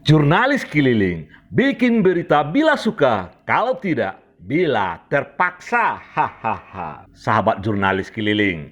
Jurnalis keliling, bikin berita bila suka, kalau tidak, bila terpaksa. Hahaha. Sahabat jurnalis keliling,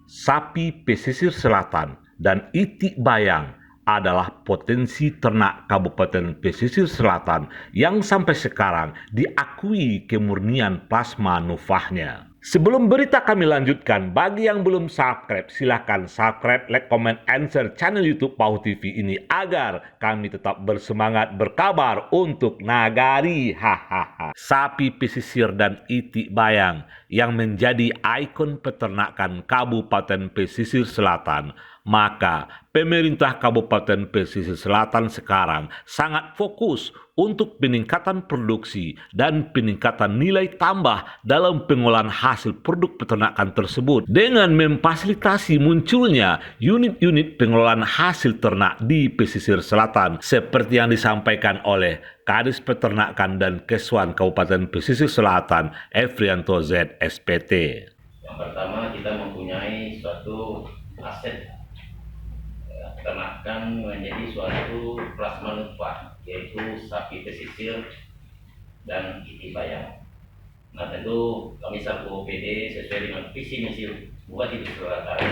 sapi pesisir selatan dan itik bayang adalah potensi ternak Kabupaten Pesisir Selatan yang sampai sekarang diakui kemurnian plasma nufahnya. Sebelum berita kami lanjutkan, bagi yang belum subscribe, silakan subscribe, like, comment, and share channel YouTube Pauh TV ini agar kami tetap bersemangat berkabar untuk Nagari. Hahaha. Sapi pesisir dan itik bayang yang menjadi ikon peternakan Kabupaten Pesisir Selatan, maka pemerintah Kabupaten Pesisir Selatan sekarang sangat fokus untuk peningkatan produksi dan peningkatan nilai tambah dalam pengolahan hasil produk peternakan tersebut dengan memfasilitasi munculnya unit-unit pengolahan hasil ternak di pesisir selatan seperti yang disampaikan oleh Kadis Peternakan dan Keswan Kabupaten Pesisir Selatan Efrianto Z SPT. Yang pertama, kita mempunyai suatu aset peternakan menjadi suatu plasma nutfah, yaitu sapi pesisir dan itik bayang. Nah, tentu kami selaku OPD sesuai dengan visi misi Bupati Pesisir Selatan,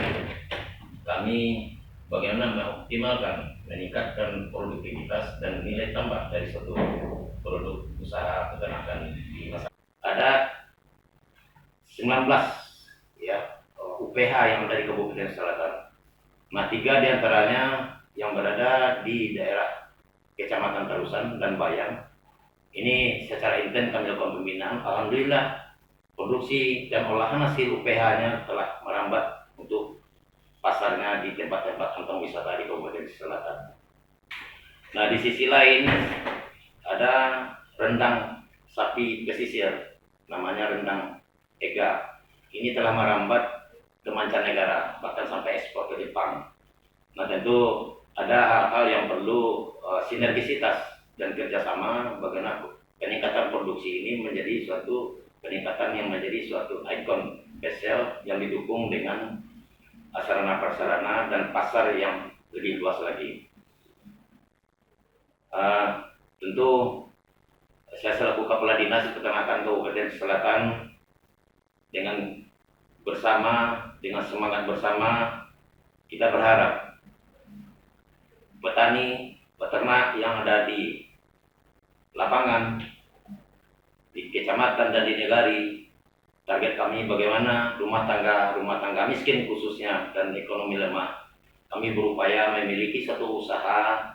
kami bagaimana mengoptimalkan, meningkatkan produktivitas dan nilai tambah dari suatu produk usaha peternakan di masyarakat. Ada 19 UPH yang dari Kabupaten Selatan. Nah, 3 diantaranya yang berada di daerah Kecamatan Tarusan dan Bayang. Ini secara intens kami lakukan pembinaan. Alhamdulillah, produksi dan olahan hasil UPH-nya telah merambat untuk pasarnya di tempat-tempat kantong wisata di Kabupaten Selatan. Nah, di sisi lain ada rendang sapi pesisir, namanya rendang EGA. Ini telah merambat ke mancanegara, bahkan sampai ekspor ke Jepang. Nah, tentu ada hal-hal yang perlu sinergisitas dan kerjasama bagaimana peningkatan produksi ini menjadi suatu peningkatan yang menjadi suatu ikon spesial yang didukung dengan sarana-prasarana dan pasar yang lebih luas lagi. Tentu saya selaku Kepala Dinas Peternakan Kabupaten Selatan dengan semangat bersama, kita berharap petani, peternak yang ada di lapangan, di kecamatan dan di negari, target kami bagaimana rumah tangga miskin khususnya dan ekonomi lemah, kami berupaya memiliki satu usaha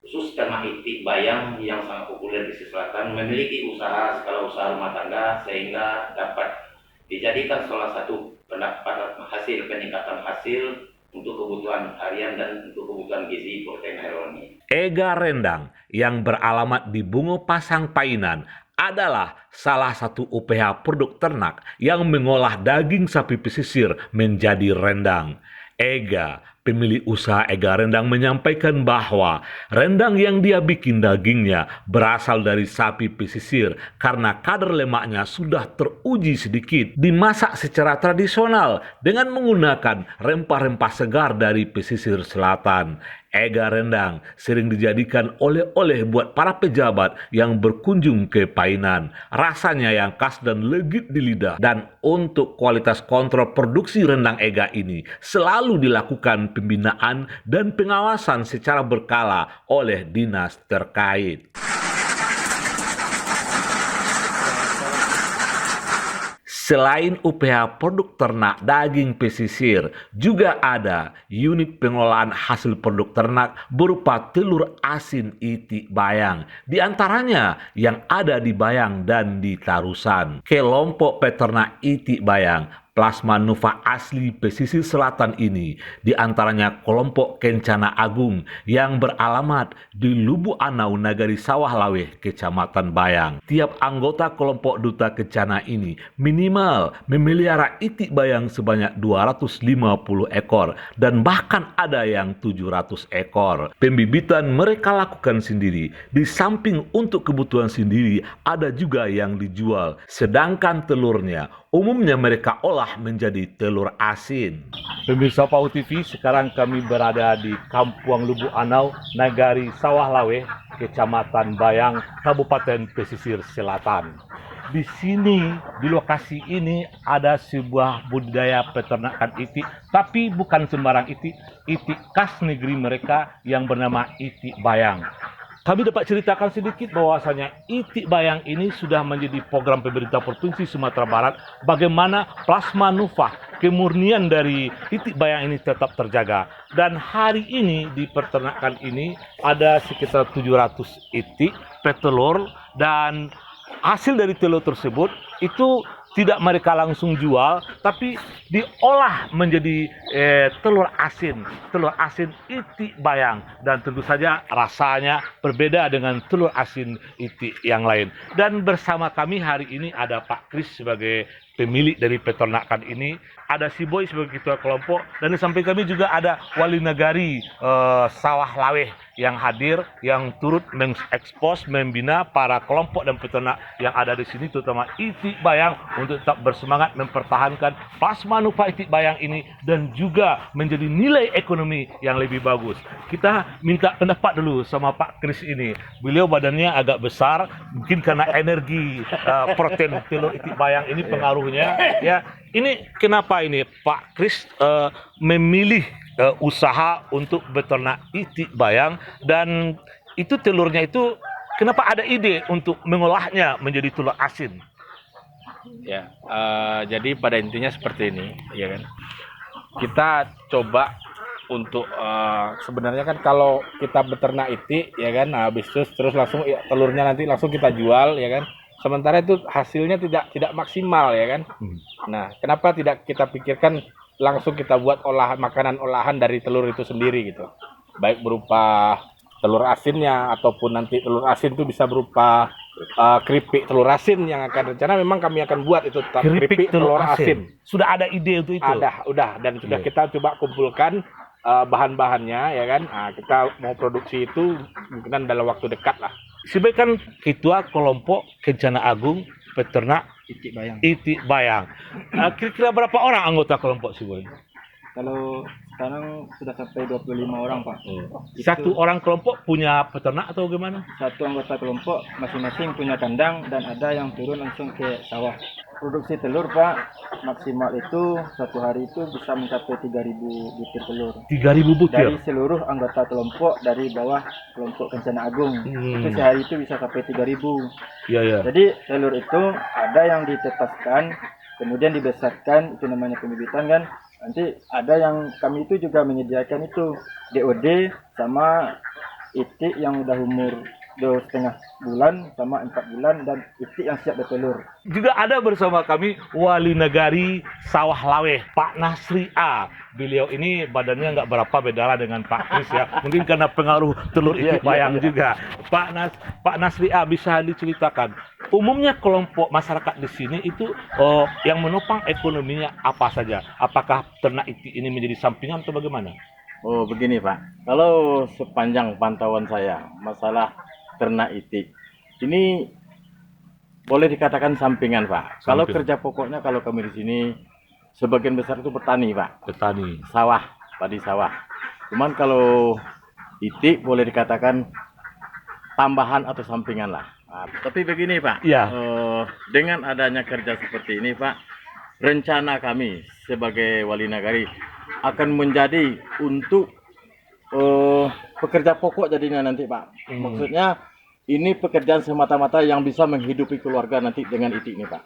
khusus ternak itik bayang yang sangat populer di selatan, memiliki usaha skala usaha rumah tangga sehingga dapat dijadikan salah satu pendapat hasil peningkatan hasil untuk kebutuhan harian dan untuk kebutuhan gizi protein hewani. EGA Rendang yang beralamat di Bungo Pasang Painan adalah salah satu UPH produk ternak yang mengolah daging sapi pesisir menjadi rendang. EGA, pemilik usaha EGA Rendang menyampaikan bahwa rendang yang dia bikin dagingnya berasal dari sapi pesisir karena kadar lemaknya sudah teruji sedikit, dimasak secara tradisional dengan menggunakan rempah-rempah segar dari pesisir selatan. EGA Rendang sering dijadikan oleh-oleh buat para pejabat yang berkunjung ke Painan. Rasanya yang khas dan legit di lidah. Dan untuk kualitas kontrol produksi rendang EGA ini selalu dilakukan pembinaan dan pengawasan secara berkala oleh dinas terkait. Selain UPH produk ternak daging pesisir, juga ada unit pengolahan hasil produk ternak berupa telur asin itik bayang, di antaranya yang ada di Bayang dan di Tarusan. Kelompok peternak itik bayang plasma nufah asli pesisir selatan ini diantaranya kelompok Kencana Agung yang beralamat di Lubu Anau, Nagari Sawah Laweh, Kecamatan Bayang. Tiap anggota kelompok duta Kencana ini minimal memelihara itik bayang sebanyak 250 ekor dan bahkan ada yang 700 ekor. Pembibitan mereka lakukan sendiri. Di samping untuk kebutuhan sendiri, ada juga yang dijual. Sedangkan telurnya umumnya mereka olah menjadi telur asin. Pemirsa Pauh TV, sekarang kami berada di Kampung Lubu Anau, Nagari Sawah Laweh, Kecamatan Bayang, Kabupaten Pesisir Selatan. Di sini, di lokasi ini ada sebuah budidaya peternakan itik, tapi bukan sembarang itik, itik khas negeri mereka yang bernama itik bayang. Kami dapat ceritakan sedikit bahwasanya itik bayang ini sudah menjadi program pemerintah Provinsi Sumatera Barat, bagaimana plasma nufah, kemurnian dari itik bayang ini tetap terjaga. Dan hari ini di peternakan ini ada sekitar 700 itik petelur, dan hasil dari telur tersebut itu tidak mereka langsung jual, tapi diolah menjadi telur asin itik bayang, dan tentu saja rasanya berbeda dengan telur asin itik yang lain. Dan bersama kami hari ini ada Pak Kris sebagai pemilik dari peternakan ini, ada si Boy sebagai ketua kelompok, dan di samping kami juga ada Wali Nagari Sawah Laweh yang hadir, yang turut mengekspos, membina para kelompok dan peternak yang ada di sini, terutama itik bayang, untuk tetap bersemangat mempertahankan plasma nufah itik bayang ini dan juga menjadi nilai ekonomi yang lebih bagus. Kita minta pendapat dulu sama Pak Kris ini. Beliau badannya agak besar, mungkin karena energi protein telur itik bayang ini pengaruhnya. Ya, ini kenapa ini Pak Kris memilih usaha untuk beternak itik bayang, dan itu telurnya itu kenapa ada ide untuk mengolahnya menjadi telur asin? Ya, jadi pada intinya seperti ini, ya kan. Kita coba untuk sebenarnya kan kalau kita beternak itik, ya kan, habis itu terus langsung ya, telurnya nanti langsung kita jual, ya kan. Sementara itu hasilnya tidak maksimal, ya kan. Nah, kenapa tidak kita pikirkan langsung kita buat makanan olahan dari telur itu sendiri gitu, baik berupa telur asinnya ataupun nanti telur asin itu bisa berupa keripik telur asin yang akan rencana memang kami akan buat itu keripik telur asin. Sudah ada ide untuk itu? Udah, dan sudah kita coba kumpulkan bahan-bahannya, ya kan. Nah, kita mau produksi itu mungkin dalam waktu dekat lah. Sebagai kan ketua kelompok Kencana Agung peternak itik bayang. Kira-kira berapa orang anggota kelompok sih, Boy? Kalau sekarang sudah sampai 25 orang, Pak. Satu orang kelompok punya peternak atau gimana? Satu anggota kelompok masing-masing punya kandang dan ada yang turun langsung ke sawah. Produksi telur, Pak, maksimal itu satu hari itu bisa mencapai 3.000 butir telur. 3.000 butir? Dari seluruh anggota kelompok dari bawah kelompok Kencana Agung. Itu sehari itu bisa sampai 3.000. Iya. Jadi telur itu ada yang ditetaskan, kemudian dibesarkan, itu namanya pembibitan kan. Nanti ada yang kami itu juga menyediakan itu DOD sama itik yang udah umur 2,5 bulan sama 4 bulan dan itik yang siap bertelur. Juga ada bersama kami Wali Nagari Sawah Laweh, Pak Nasri A. Beliau ini badannya nggak berapa beda dengan Pak Kris ya. Mungkin karena pengaruh telur itik bayang juga. Pak Nasri A, bisa diceritakan umumnya kelompok masyarakat di sini itu yang menopang ekonominya apa saja? Apakah ternak itik ini menjadi sampingan atau bagaimana? Oh begini Pak, kalau sepanjang pantauan saya masalah ternak itik ini boleh dikatakan sampingan Pak. Kalau kerja pokoknya kalau kami di sini sebagian besar itu petani Pak. Petani. Sawah, padi sawah. Cuman kalau itik boleh dikatakan tambahan atau sampingan lah. Nah, tapi begini Pak, ya. Dengan adanya kerja seperti ini Pak, rencana kami sebagai Wali Nagari akan menjadi untuk pekerja pokok jadinya nanti Pak. Maksudnya ini pekerjaan semata-mata yang bisa menghidupi keluarga nanti dengan itik ini Pak.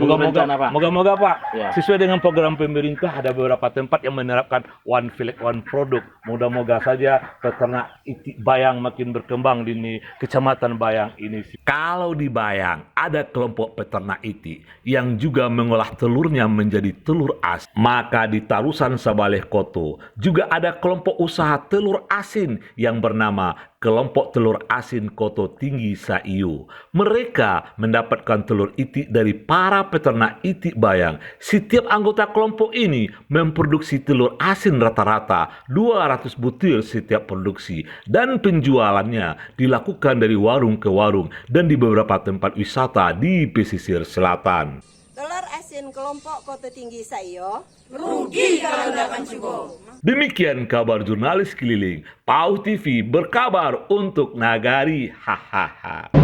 Moga-moga Pak, ya. Sesuai dengan program pemerintah ada beberapa tempat yang menerapkan one village one product. Moga-moga saja peternak itik bayang makin berkembang di Kecamatan Bayang ini. Kalau di Bayang ada kelompok peternak itik yang juga mengolah telurnya menjadi telur asin, maka di Tarusan Sabaleh Koto juga ada kelompok usaha telur asin yang bernama Kelompok Telur Asin Koto Tinggi Saiyu. Mereka mendapatkan telur itik dari para peternak itik bayang. Setiap anggota kelompok ini memproduksi telur asin rata-rata 200 butir setiap produksi, dan penjualannya dilakukan dari warung ke warung dan di beberapa tempat wisata di pesisir selatan. Telur asin kelompok Koto Tinggi Saiyu rugi kalau nggak mencubung. Demikian kabar jurnalis keliling. PAUH TV berkabar untuk Nagari. Hahaha.